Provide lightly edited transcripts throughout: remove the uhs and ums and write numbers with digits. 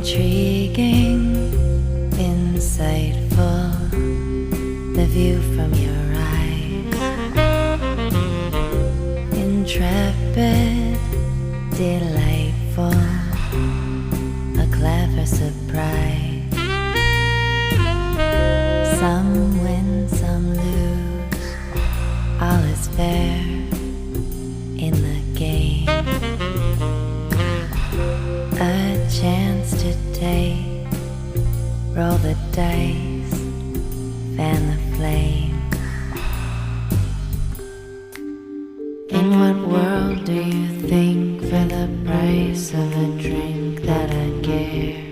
Intriguing, insightful, the view from your eyes. Intrepid, delightful, a clever surprise. Some win, some lose, all is fair in the game. A chance to take, roll the dice, fan the flame. In what world do you think for the price of a drink that I'd care?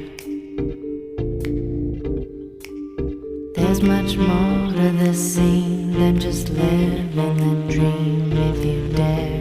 There's much more to the scene than just living the dream if you dare.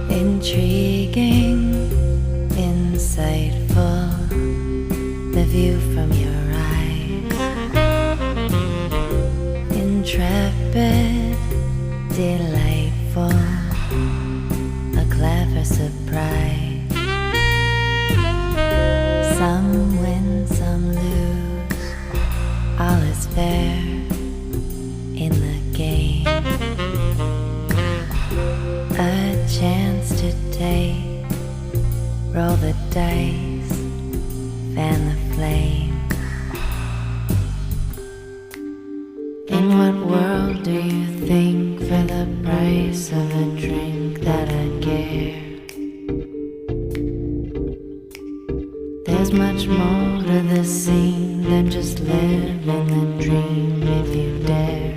Intriguing, insightful, the view from your eyes. Intrepid, delightful, a clever surprise. Some win, some lose, all is fair in the game. A chance to take, roll the dice, fan the flame. In what world do you think for the price of a drink that I'd care? There's much more to the scene than just living the dream if you dare.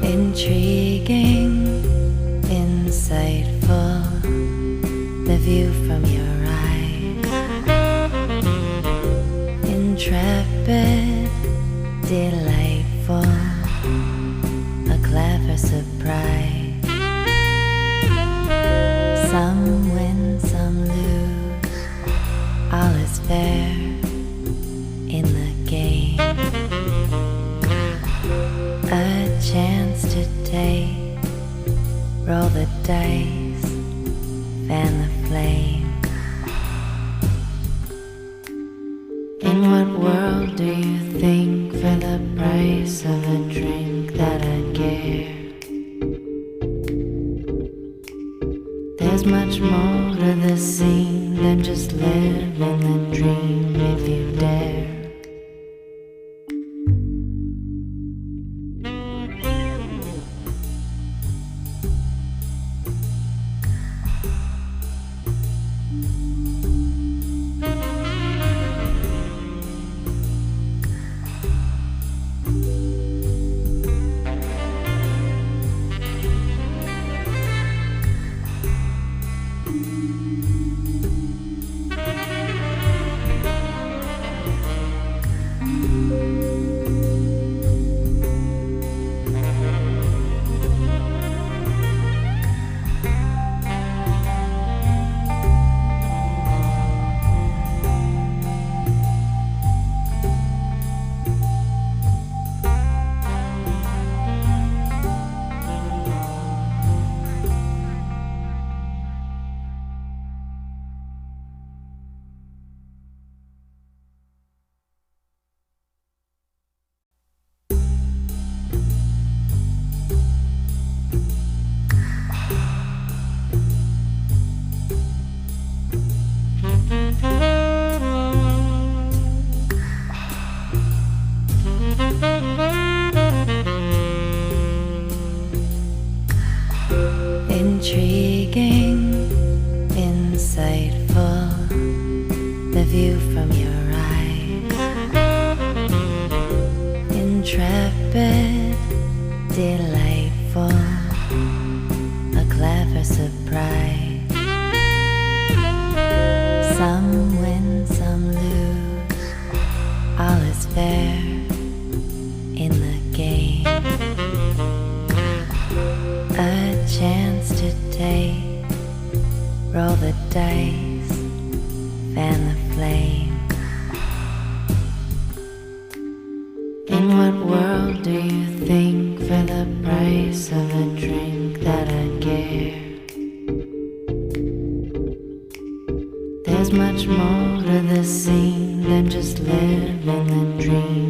Intriguing, insightful, the view from your eyes. Intrepid, delightful, a clever surprise. Some win, some lose, all is fair in the game. A chance to take, roll the dice, fan the flame. In what world do you think for the price of a drink that I'd care? There's much more to this scene than just living the dream if you dare. Intriguing, insightful, the view from your eyes. Intrepid, delightful, a clever surprise. Some win, some lose, all is fair in the game. A chance to take, roll the dice, fan the flame. In what world do you think for the price of a drink that I'd care? There's much more to this scene than just living the dream.